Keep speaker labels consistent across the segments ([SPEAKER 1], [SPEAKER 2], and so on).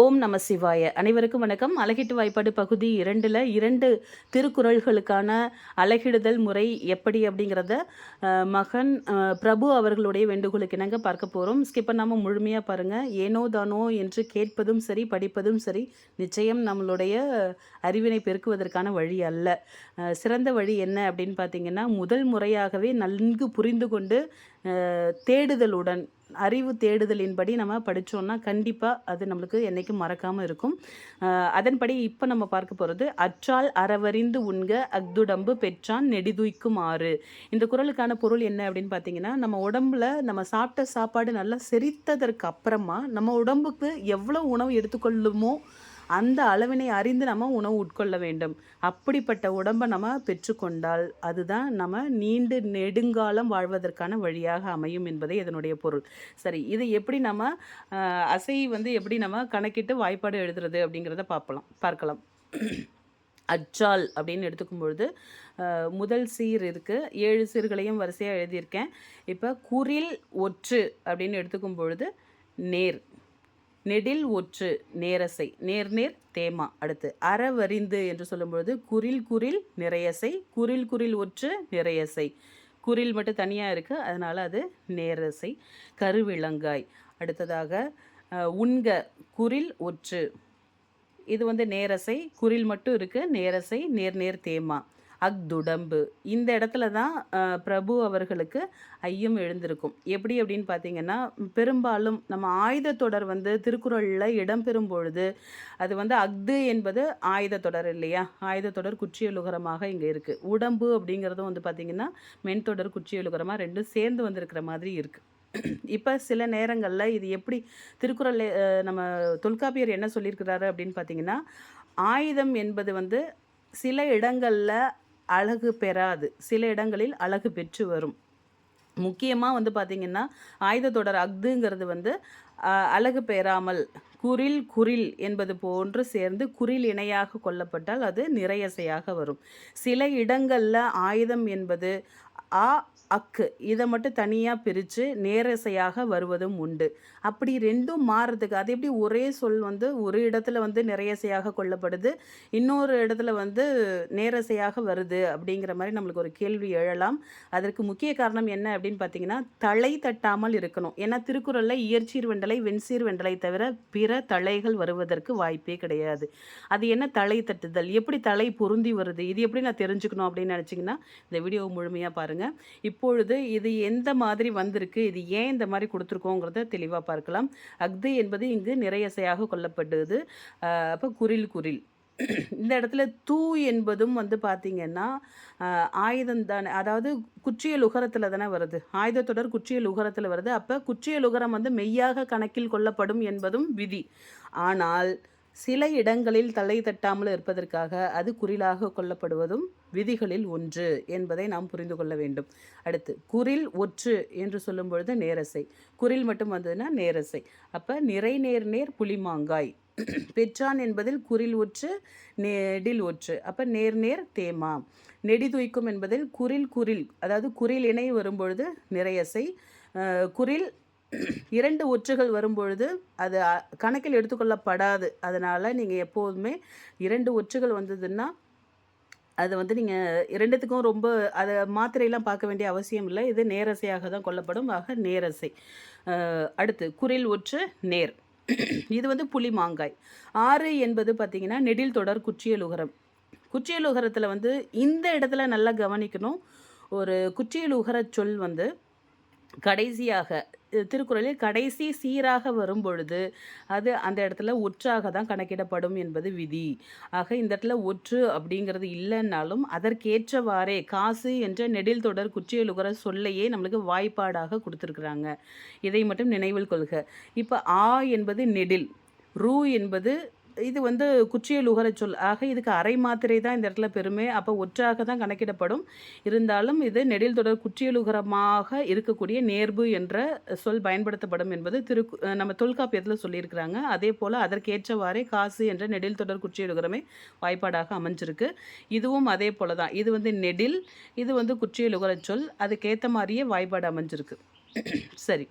[SPEAKER 1] ஓம் நம சிவாய. அனைவருக்கும் வணக்கம். அழகிட்டு வாய்ப்பாடு பகுதி 2ல் 2 திருக்குறள்களுக்கான அழகிடுதல் முறை எப்படி அப்படிங்கிறத மகன் பிரபு அவர்களுடைய வேண்டுகோளுக்கு இணங்க பார்க்க போகிறோம். ஸ்கிப் பண்ணாமல் முழுமையாக பாருங்கள். ஏனோ தானோ என்று கேட்பதும் சரி, படிப்பதும் சரி, நிச்சயம் நம்மளுடைய அறிவினை பெருக்குவதற்கான வழி அல்ல. சிறந்த வழி என்ன அப்படின்னு பார்த்தீங்கன்னா, முதல் முறையாகவே நன்கு புரிந்து கொண்டு தேடுதலுடன் அறிவு தேடுதலின்படி நம்ம படித்தோம்னா கண்டிப்பாக அது நம்மளுக்கு என்றைக்கும் மறக்காமல் இருக்கும். அதன்படி இப்போ நம்ம பார்க்க போகிறது அற்றால் அறவறிந்து உண்க அக்துடம்பு பெற்றான் நெடிதுய்க்கும் ஆறு. இந்த குறளுக்கான பொருள் என்ன அப்படின்னு பார்த்தீங்கன்னா, நம்ம உடம்புல நம்ம சாப்பிட்ட சாப்பாடு நல்லா செரித்ததற்கு அப்புறமா நம்ம உடம்புக்கு எவ்வளோ உணவு எடுத்துக்கொள்ளுமோ அந்த அளவினை அறிந்து நம்ம உணவு உட்கொள்ள வேண்டும். அப்படிப்பட்ட உடம்பை நம்ம பெற்றுக்கொண்டால் அதுதான் நம்ம நீண்டு நெடுங்காலம் வாழ்வதற்கான வழியாக அமையும் என்பதே இதனுடைய பொருள். சரி, இது எப்படி நம்ம அசை எப்படி நம்ம கணக்கிட்டு வாய்ப்பாடு எழுதுறது அப்படிங்கிறத பார்க்கலாம். அச்சால் அப்படின்னு எடுத்துக்கும் பொழுது முதல் சீர் இருக்குது. 7 சீர்களையும் வரிசையாக எழுதியிருக்கேன். இப்போ குறில் ஒற்று அப்படின்னு எடுத்துக்கும் பொழுது நேர், நெடில் ஒற்று நேரசை, நேர் நேர் தேமா. அடுத்து அறவறிந்து என்று சொல்லும்பொழுது குறில் குறில் நிறையசை, குறில் குறில் ஒற்று நிறையசை. குறில் மட்டும் தனியாக இருக்குது, அதனால் அது நேரசை. கருவிளங்காய். அடுத்ததாக உண்க குறில் ஒற்று, இது நேரசை, குறில் மட்டும் இருக்குது, நேரசை, நேர் நேர் தேமா. அக்துடம்பு, இந்த இடத்துல தான் பிரபு அவர்களுக்கு ஐயம் எழுந்திருக்கும். எப்படி அப்படின்னு பார்த்தீங்கன்னா, பெரும்பாலும் நம்ம ஆயுத தொடர் திருக்குறளில் இடம்பெறும் பொழுது அது அக்து என்பது ஆயுத தொடர் இல்லையா? ஆயுத தொடர் குற்றியலுகரமாக இங்கே இருக்குது. உடம்பு அப்படிங்கிறதும் பார்த்திங்கன்னா மென்தொடர் குற்றியலுகரமாக ரெண்டும் சேர்ந்து வந்திருக்கிற மாதிரி இருக்குது. இப்போ சில நேரங்களில் இது எப்படி திருக்குறள் நம்ம தொல்காப்பியர் என்ன சொல்லியிருக்கிறாரு அப்படின்னு பார்த்தீங்கன்னா, ஆயுதம் என்பது சில இடங்களில் அழகு பெறாது, சில இடங்களில் அழகு பெற்று வரும். முக்கியமாக பார்த்திங்கன்னா ஆயுத தொடர் அக்துங்கிறது அழகு பெறாமல் குறில் குறில் என்பது போன்று சேர்ந்து குறில் இணையாக கொள்ளப்பட்டால் அது நிறையசையாக வரும். சில இடங்களில் ஆயுதம் என்பது ஆ அக்கு இதை மட்டும் தனியாக பிரித்து நேரசையாக வருவதும் உண்டு. அப்படி ரெண்டும் மாறுறதுக்கு அது எப்படி ஒரே சொல் ஒரு இடத்துல நிறையசையாக கொள்ளப்படுது, இன்னொரு இடத்துல நேரசையாக வருது அப்படிங்கிற மாதிரி நம்மளுக்கு ஒரு கேள்வி எழலாம். அதற்கு முக்கிய காரணம் என்ன அப்படின்னு பார்த்தீங்கன்னா, தலை தட்டாமல் இருக்கணும். ஏன்னா திருக்குறளில் இயற்சீர் வெண்டலை வெண்சீர் வெண்டலை தவிர பிற தலைகள் வருவதற்கு வாய்ப்பே கிடையாது. அது என்ன தலை தட்டுதல், எப்படி தலை பொருந்தி வருது, இது எப்படி நான் தெரிஞ்சுக்கணும் அப்படின்னு நினச்சிங்கன்னா இந்த வீடியோவை முழுமையாக பாருங்கள். இப்பொழுது இது எந்த மாதிரி வந்திருக்கு, இது ஏன் இந்த மாதிரி கொடுத்துருக்கோங்கிறத தெளிவாக பார்க்கலாம். அக்து என்பது இங்கு நிறையசையாக கொள்ளப்படுது. அப்போ குறில் குறில். இந்த இடத்துல தூ என்பதும் பார்த்திங்கன்னா ஆயுதம் தானே, அதாவது குற்றியல் உகரத்தில் தானே வருது. ஆயுத தொடர் குற்றியல் உகரத்தில் வருது. அப்போ குற்றியல் உகரம் மெய்யாக கணக்கில் கொள்ளப்படும் என்பதும் விதி. ஆனால் சில இடங்களில் தலை தட்டாமல் இருப்பதற்காக அது குறிலாக கொள்ளப்படுவதும் விதிகளில் ஒன்று என்பதை நாம் புரிந்து கொள்ள வேண்டும். அடுத்து குறில் ஒற்று என்று சொல்லும் பொழுது நேரசை, குறில் மட்டும் வந்ததுன்னா நேரசை. அப்போ நிறை நேர் நேர் புலிமாங்காய். பெற்றான் என்பதில் குறில் ஒற்று நெடில் ஒற்று, அப்போ நேர் நேர் தேமா. நெடிதுய்க்கும் என்பதில் குறில் குறில், அதாவது குறில் இணை வரும்பொழுது நிறையசை, குறில் 2 ஒற்றுகள் வரும்பொழுது அது கணக்கில் எடுத்துக்கொள்ளப்படாது. அதனால் நீங்கள் எப்போதுமே 2 ஒற்றுகள் வந்ததுன்னா அது நீங்கள் 2த்துக்கும் ரொம்ப அதை மாத்திரையெல்லாம் பார்க்க வேண்டிய அவசியம் இல்லை. இது நேரசையாக தான் கொள்ளப்படும். ஆக நேரசை. அடுத்து குறில் ஒற்று நேர், இது புலி மாங்காய். 6 என்பது பார்த்திங்கன்னா நெடில் தொடர் குற்றியலுகரம். குற்றியலுகரத்தில் இந்த இடத்துல நல்லா கவனிக்கணும். ஒரு குற்றியலுகர சொல் கடைசியாக திருக்குறளில் கடைசி சீராக வரும் பொழுது அது அந்த இடத்துல ஒற்றாக தான் கணக்கிடப்படும் என்பது விதி. ஆக இந்த இடத்துல ஒற்று அப்படிங்கிறது இல்லைன்னாலும் அதற்கேற்றவாறே காசு என்ற நெடில் தொடர் குற்றியலுகர சொல்லையே நம்மளுக்கு வாய்ப்பாடாக கொடுத்துருக்குறாங்க. இதை மட்டும் நினைவில் கொள்க. இப்போ ஆ என்பது நெடில், ரூ என்பது இது குற்றியலுகர சொல். ஆக இதுக்கு அரை மாத்திரை தான் இந்த இடத்துல பெருமை. அப்போ ஒற்றாக தான் கணக்கிடப்படும். இருந்தாலும் இது நெடில் தொடர் குற்றியலுகரமாக இருக்கக்கூடிய நேர்பு என்ற சொல் பயன்படுத்தப்படும் என்பது நம்ம தொல்காப்பியத்தில் சொல்லியிருக்கிறாங்க. அதே போல் அதற்கேற்றவாறே காசு என்ற நெடில் தொடர் குற்றியலுகரமே வாய்ப்பாடாக அமைஞ்சிருக்கு. இதுவும் அதே போல் தான். இது நெடில், இது குற்றியலுகர சொல். அதுக்கேற்ற மாதிரியே வாய்ப்பாடு அமைஞ்சிருக்கு. சரி,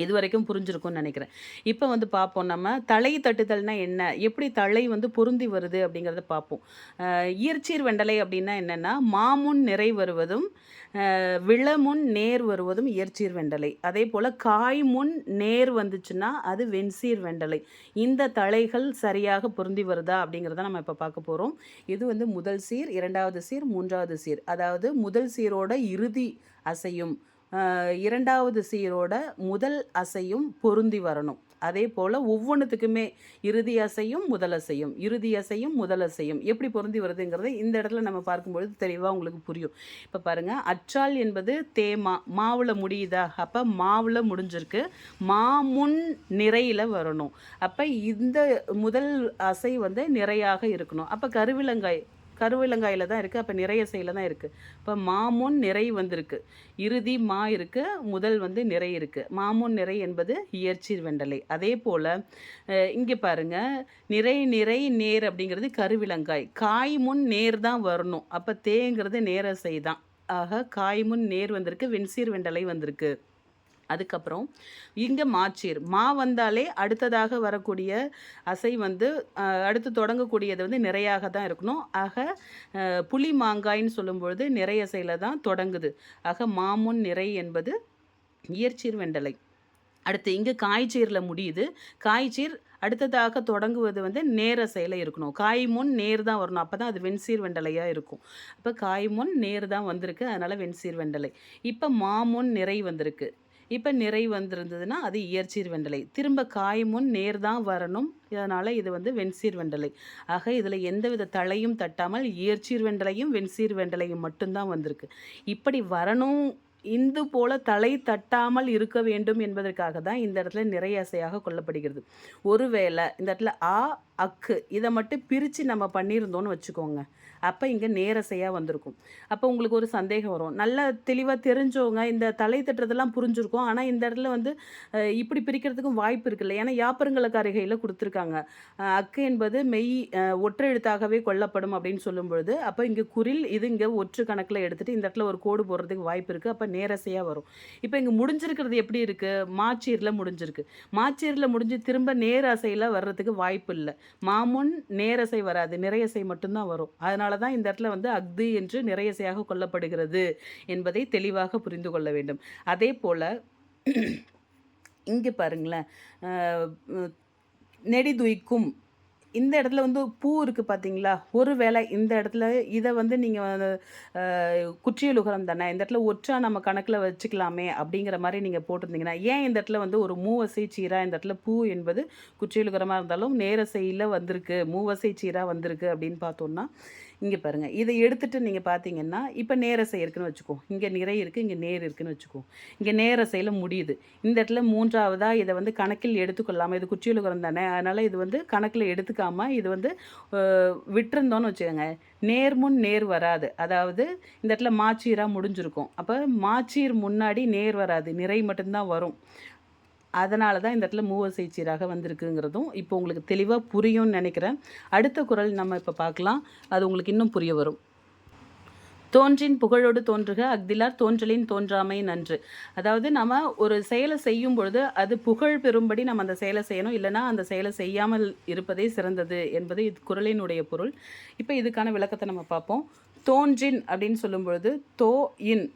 [SPEAKER 1] இது வரைக்கும் புரிஞ்சிருக்கும்னு நினைக்கிறேன். இப்போ வந்து பார்ப்போம் நம்ம தலை தட்டுதல்னா என்ன? எப்படி தலை வந்து பொருந்தி வருது அப்படிங்கிறத பார்ப்போம். ஈர்ச்சீர் வெண்டலை அப்படின்னா என்னன்னா, மாமுன் நிறை வருவதும், விளமுன் நேர் வருவதும் இயற்சீர் வெண்டலை. அதேபோல காய்முன் நேர் வந்துச்சுன்னா, அது வெண்சீர் வெண்டலை. இந்த தலைகள் சரியாக பொருந்தி வருதா அப்படிங்கிறத நம்ம இப்போ பார்க்க போறோம். இது வந்து முதல் சீர், 2வது சீர், 3வது சீர். அதாவது முதல் சீரோட இறுதி அசையும், 2வது சீரோட முதல் அசையும் பொருந்தி வரணும். அதே போல் ஒவ்வொன்றுத்துக்குமே இறுதி அசையும் முதல் அசையும், இறுதி அசையும் முதல் அசையும் எப்படி பொருந்தி வருதுங்கிறத இந்த இடத்துல நம்ம பார்க்கும்பொழுது தெளிவாக உங்களுக்கு புரியும். இப்போ பாருங்கள், அச்சால் என்பது தேமா, மாவில் முடியுதா? அப்போ மாவில் முடிஞ்சிருக்கு, மாமுன் நிறையில் வரணும். அப்போ இந்த முதல் அசை வந்து நிறையாக இருக்கணும். அப்போ கருவிலங்காயில் தான் இருக்குது, அப்போ நிறைய செயலில் தான் இருக்குது. இப்போ மாமுன் நிறை வந்திருக்கு, இறுதி மா இருக்குது, முதல் வந்து நிறை இருக்குது. மாமுன் நிறை என்பது இயற்சீர் வெண்டலை. அதே போல் இங்கே பாருங்கள், நிறை நிறை நேர் அப்படிங்கிறது கருவிலங்காய். காய் முன் நேர் தான் வரணும், அப்போ தேங்கிறது நேரசை தான். ஆக காய் முன் நேர் வந்திருக்கு, வெண்சீர் வெண்டலை வந்திருக்கு. அதுக்கப்புறம் இங்கே மாச்சீர், மா வந்தாலே அடுத்ததாக வரக்கூடிய அசை வந்து அடுத்து தொடங்கக்கூடியது வந்து நிறையாக தான் இருக்கணும். ஆக புளி மாங்காய்ன்னு சொல்லும்பொழுது நிறைய அசையில் தான் தொடங்குது. ஆக மாமுன் நிறை என்பது இயற்சீர் வெண்டலை. அடுத்து இங்கே காய்ச்சீரில் முடியுது. காய்ச்சீர் அடுத்ததாக தொடங்குவது வந்து நேரசையில் இருக்கணும். காய் முன் நேர் தான் வரணும், அப்போ தான் அது வெண்சீர் வெண்டலையாக இருக்கும். அப்போ காய் முன் நேர் தான் வந்திருக்கு, அதனால் வெண்சீர் வெண்டலை. இப்போ மாமுன் நிறை வந்திருக்கு, இப்போ நிறை வந்திருந்ததுன்னா அது இயற்சீர் வெண்டலை. திரும்ப காய் முன் நேர் தான் வரணும், இதனால் இது வந்து வெண்சீர் வெண்டலை. ஆக இதில் எந்தவித தலையும் தட்டாமல் இயற்சீர் வெண்டலையும் வெண்சீர் வெண்டலையும் மட்டும்தான் வந்திருக்கு. இப்படி வரணும், இந்து போல தலை தட்டாமல் இருக்க வேண்டும் என்பதற்காக தான் இந்த இடத்துல நிறைய அசையாக கொள்ளப்படுகிறது. ஒருவேளை இந்த இடத்துல ஆ அக்கு இதை மட்டும் பிரித்து நம்ம பண்ணியிருந்தோன்னு வச்சுக்கோங்க, அப்போ இங்கே நேரசையாக வந்திருக்கும். அப்போ உங்களுக்கு ஒரு சந்தேகம் வரும், நல்லா தெளிவாக தெரிஞ்சவங்க இந்த தலை தட்டுறதெல்லாம் புரிஞ்சிருக்கும். ஆனால் இந்த இடத்துல வந்து இப்படி பிரிக்கிறதுக்கும் வாய்ப்பு இருக்குல்ல, ஏன்னா யாப்பருங்கலக்காரிகையில் கொடுத்துருக்காங்க அக்கு என்பது மெய் ஒற்றை எழுத்தாகவே கொள்ளப்படும் அப்படின்னு சொல்லும் பொழுது, அப்போ இங்கே குறில் இது இங்கே ஒற்று கணக்கில் எடுத்துகிட்டு இந்த இடத்துல ஒரு கோடு போடுறதுக்கு வாய்ப்பு இருக்குது. அப்போ நேரசையாக வரும். இப்போ இங்கே முடிஞ்சிருக்கிறது எப்படி இருக்குது? மாச்சீரில் முடிஞ்சிருக்கு. மாச்சீரில் முடிஞ்சு திரும்ப நேரசையில் வர்றதுக்கு வாய்ப்பு இல்லை. மாமுன் நேரசை வராது, நிறையசை மட்டும்தான் வரும். அதனால தான் இந்த இடத்துல வந்து அக்து என்று நிறையசையாக கொள்ளப்படுகிறது என்பதை தெளிவாக புரிந்து கொள்ள வேண்டும். அதே போல் இங்கே பாருங்களேன், நெடிதுய்க்கும் இந்த இடத்துல வந்து பூ இருக்குது பார்த்தீங்களா? ஒரு வேளை இந்த இடத்துல இதை வந்து நீங்கள் குற்றியலுகரம் தானே, இந்த இடத்துல ஒற்றா நம்ம கணக்கில் வச்சுக்கலாமே அப்படிங்கிற மாதிரி நீங்கள் போட்டிருந்தீங்கன்னா, ஏன் இந்த இடத்துல வந்து ஒரு மூவசை சீரா இந்த இடத்துல பூ என்பது குற்றியலுகரமாக இருந்தாலும் நேரசையில் வந்திருக்கு, மூவசை சீரா வந்திருக்கு அப்படின்னு பார்த்தோன்னா, இங்கே பாருங்கள், இதை எடுத்துகிட்டு நீங்கள் பார்த்தீங்கன்னா இப்போ நேரசை இருக்குன்னு வச்சுக்கோ, இங்கே நிறை இருக்குது, இங்கே நேர் இருக்குன்னு வச்சுக்கோ, இங்கே நேரசையில் முடியுது. இந்த இடத்துல மூன்றாவதாக இதை வந்து கணக்கில் எடுத்துக்கொள்ளாமல், இது குற்றியலுகரம் தானே, அதனால் இது வந்து கணக்கில் எடுத்துக்காமல் இது வந்து விட்டுருந்தோன்னு வச்சுக்கோங்க, நேர்முன் நேர் வராது. அதாவது இந்த இடத்துல மாச்சீராக முடிஞ்சிருக்கும், அப்போ மாச்சீர் முன்னாடி நேர் வராது, நிறை மட்டும்தான் வரும். அதனால தான் இந்த இடத்துல மூவசை சீராக வந்திருக்குங்கிறதும் இப்போ உங்களுக்கு தெளிவாக புரியும்னு நினைக்கிறேன். அடுத்த குறள் நம்ம இப்போ பார்க்கலாம், அது உங்களுக்கு இன்னும் புரிய வரும். தோன்றின் புகழோடு தோன்றுக அஃதிலார் தோன்றலின் தோன்றாமை நன்று. அதாவது நம்ம ஒரு செயலை செய்யும் பொழுது அது புகழ் பெறும்படி நம்ம அந்த செயலை செய்யணும், இல்லைனா அந்த செயலை செய்யாமல் இருப்பதே சிறந்தது என்பது இது குறளினுடைய பொருள். இப்போ இதுக்கான விளக்கத்தை நம்ம பார்ப்போம். தோன்றின் அப்படின்னு சொல்லும் பொழுது தோ இன்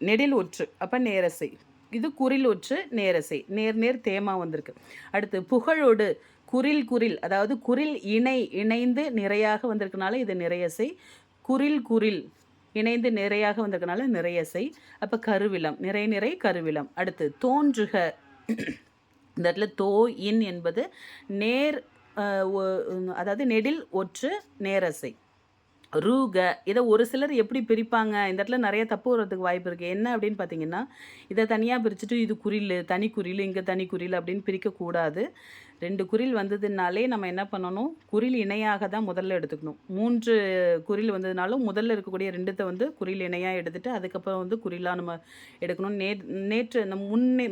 [SPEAKER 1] நெடில் ஒற்று, அப்போ நேரசை. இது குறில் ஒற்று நேரசை, நேர் நேர் தேமா வந்திருக்கு. அடுத்து புகழோடு குறில் அதாவது குறில் இணைந்து நிறையாக வந்திருக்கனால இது நிறையசை. குறில் இணைந்து நிறையாக வந்திருக்கனால நிறையசை. அப்போ கருவிலம், நிறை கருவிலம். அடுத்து தோன்றுக, இந்த இடத்துல தோ இன் என்பது நேர், அதாவது நெடில் ஒற்று நேரசை. ரூக, இதை ஒரு சிலர் எப்படி பிரிப்பாங்க, இந்த இடத்துல நிறைய தப்பு வர்றதுக்கு வாய்ப்பு இருக்குது. என்ன அப்படின்னு பார்த்தீங்கன்னா, இதை தனியாக பிரிச்சுட்டு இது குறில் தனி குறில், இங்கே தனி குறில் அப்படின்னு பிரிக்கக்கூடாது. 2 குறில் வந்ததுனாலே நம்ம என்ன பண்ணணும், குறில் இணையாக தான் முதல்ல எடுத்துக்கணும். 3 குறில் வந்ததுனாலும் முதல்ல இருக்கக்கூடிய 2த்த வந்து குறில் இணையா எடுத்துட்டு, அதுக்கப்புறம் வந்து குறிலா நம்ம எடுக்கணும். நேற்று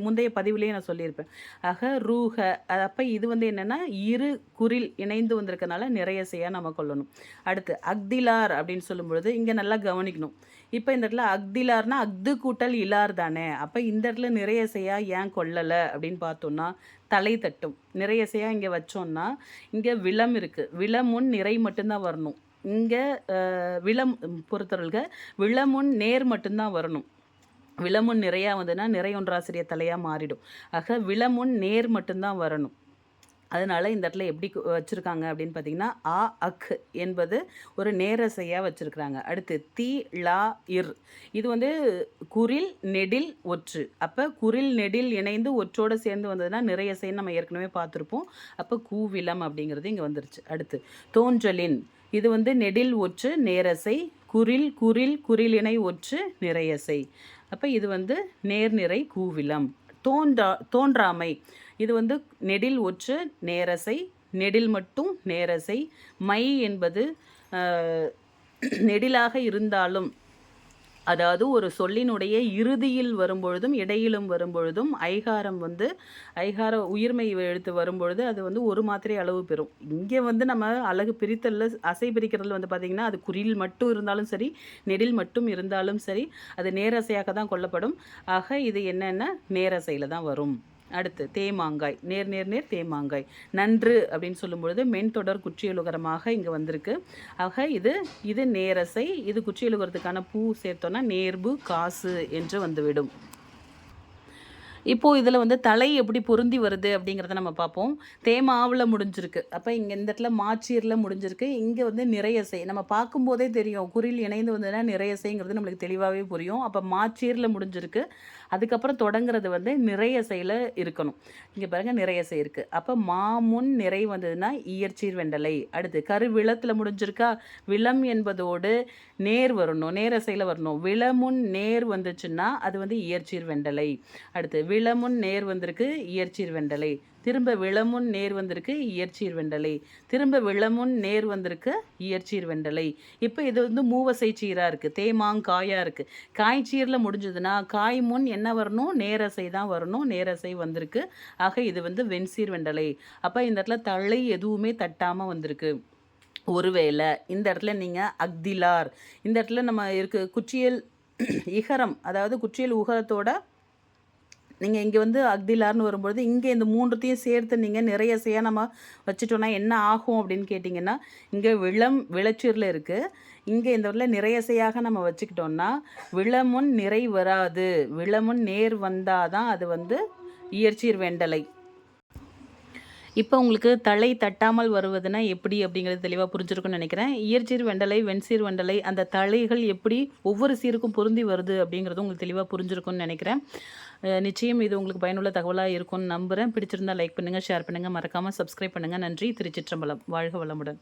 [SPEAKER 1] முந்தைய பதிவிலேயே நான் சொல்லியிருப்பேன். ஆக ரூஹ அப்ப இது வந்து என்னன்னா, இரு குறில் இணைந்து வந்திருக்கனால நிறைய செய்யா நம்ம கொள்ளணும். அடுத்து அக்திலார் அப்படின்னு சொல்லும்பொழுது இங்க நல்லா கவனிக்கணும். இப்ப இந்த இடத்துல அக்திலார்னா அக்து கூட்டல் இலார் தானே. அப்ப இந்த இடத்துல நிறைய செய்யா ஏன் கொள்ளல அப்படின்னு பார்த்தோம்னா, தலை தட்டும். நிறைய செய்யா இங்க வச்சோம்னா, இங்க விலம் இருக்கு. விலமுன் நிறை மட்டும்தான் வரணும். இங்க விலம் பொறுத்தவரைக விலமுன் நேர் மட்டும்தான் வரணும். விலமுன் நிறையா வந்ததுன்னா நிறை ஒன்றாசிரியர் தலையா மாறிடும். ஆக விலமுன் நேர் மட்டும்தான் வரணும். அதனால இந்த இடத்துல எப்படி வச்சுருக்காங்க அப்படின்னு பார்த்தீங்கன்னா, ஆ அக் என்பது ஒரு நேரசையாக வச்சுருக்குறாங்க. அடுத்து தி லா இர் இது வந்து குறில் நெடில் ஒற்று. அப்போ குறில் நெடில் இணைந்து ஒற்றோடு சேர்ந்து வந்ததுன்னா நிறையசைன்னு நம்ம ஏற்கனவே பார்த்துருப்போம். அப்போ கூவிலம் அப்படிங்கிறது இங்கே வந்துருச்சு. அடுத்து தோன்றலின் இது வந்து நெடில் ஒற்று நேரசை, குறில் குறில் குறிலிணை ஒற்று நிறையசை. அப்போ இது வந்து நேர்நிறை கூவிலம். தோன்றாமை இது வந்து நெடில் ஒற்று நேரசை, நெடில் மட்டும் நேரசை. மை என்பது நெடிலாக இருந்தாலும், அதாவது ஒரு சொல்லினுடைய இறுதியில் வரும்பொழுதும் இடையிலும் வரும்பொழுதும் ஐகாரம் வந்து ஐகார உயிர்மை எழுத்து வரும்பொழுது அது வந்து ஒரு மாத்திரை அளவு பெறும். இங்கே வந்து நம்ம அழகு பிரித்தல்ல அசை பிரிக்கிறதுல வந்து பார்த்திங்கன்னா, அது குறில் மட்டும் இருந்தாலும் சரி, நெடில் மட்டும் இருந்தாலும் சரி, அது நேரசையாக தான் கொள்ளப்படும். ஆக இது என்னென்னா நேரசையில் தான் வரும். அடுத்து தேமாங்காய், நேர் நேர் நேர் தேமாங்காய். நன்று அப்படின்னு சொல்லும்பொழுது மென் தொடர் குற்றியலுகரமாக இங்கே வந்திருக்கு. ஆக இது நேரசை. இது குற்றியலுகரத்துக்கான பூ சேர்த்தோன்னா நேர்பு காசு என்று வந்துவிடும். இப்போது இதில் வந்து தலை எப்படி பொருந்தி வருது அப்படிங்கிறத நம்ம பார்ப்போம். தேமாவில் முடிஞ்சிருக்கு. அப்போ இங்கே இந்த இடத்துல மாச்சீரில் முடிஞ்சிருக்கு. இங்கே வந்து நிறையசை நம்ம பார்க்கும்போதே தெரியும். குறில் இணைந்து வந்ததுன்னா நிறையசைங்கிறது நம்மளுக்கு தெளிவாகவே புரியும். அப்போ மாச்சீரில் முடிஞ்சிருக்கு. அதுக்கப்புறம் தொடங்குறது வந்து நிறையசையில் இருக்கணும். இங்கே பாருங்கள் நிறையசை இருக்குது. அப்போ மாமுன் நிறை வந்ததுன்னா இயற்சீர் வெண்டலை. அடுத்து கருவிளத்தில் முடிஞ்சிருக்கா. விளம் என்பதோடு நேர் வரணும், நேரசையில் வரணும். விளமுன் நேர் வந்துச்சுன்னா அது வந்து இயற்சீர் வெண்டலை. அடுத்து விளமுன் நேர் வந்திருக்கு இயற்சீர் வெண்டலை. திரும்ப விளமுன் நேர் வந்திருக்கு இயற்சீர் வெண்டலை. திரும்ப விளமுன் நேர் வந்திருக்கு இயற்சீர் வெண்டலை. இப்போ இது வந்து மூவசை சீராக இருக்குது. தேமாங்காயாக இருக்குது. காய்ச்சீரில் முடிஞ்சதுன்னா காய் முன் என்ன வரணும், நேரசை தான் வரணும். நேரசை வந்திருக்கு. ஆக இது வந்து வெண்சீர் வெண்டலை. அப்போ இந்த இடத்துல தலை எதுவுமே தட்டாமல் வந்திருக்கு. ஒருவேளை இந்த இடத்துல நீங்கள் அக்திலார் இந்த இடத்துல நம்ம குற்றியல் இகரம், அதாவது குற்றியல் உகரத்தோட நீங்கள் இங்கே வந்து அக்திலார்னு வரும்பொழுது இங்கே இந்த 3த்தையும் சேர்த்து நீங்கள் நிறையசையாக நம்ம வச்சுட்டோன்னா என்ன ஆகும் அப்படின்னு கேட்டிங்கன்னா, இங்கே விளச்சீரில் இருக்குது. இங்கே இந்த இடத்துல நிறையசையாக நம்ம வச்சுக்கிட்டோன்னா விளமுன் நிறை வராது. விளமுன் நேர் வந்தால் தான் அது வந்து இயற்சீர் வெண்டலை. இப்போ உங்களுக்கு தலை தட்டாமல் வருவதுன்னா எப்படி அப்படிங்கிறது தெளிவாக புரிஞ்சிருக்குன்னு நினைக்கிறேன். இயற்சீர் வெண்டலை, வெண்சீர் வெண்டலை அந்த தலைகள் எப்படி ஒவ்வொரு சீருக்கும் பொருந்தி வருது அப்படிங்கிறது உங்களுக்கு தெளிவாக புரிஞ்சிருக்குன்னு நினைக்கிறேன். நிச்சயம் இது உங்களுக்கு பயனுள்ள தகவலாக இருக்கும்னு நம்புகிறேன். பிடிச்சிருந்தால் லைக் பண்ணுங்கள், ஷேர் பண்ணுங்கள், மறக்காமல் சப்ஸ்கிரைப் பண்ணுங்கள். நன்றி. திருச்சிற்றம்பலம். வாழ்க வளமுடன்.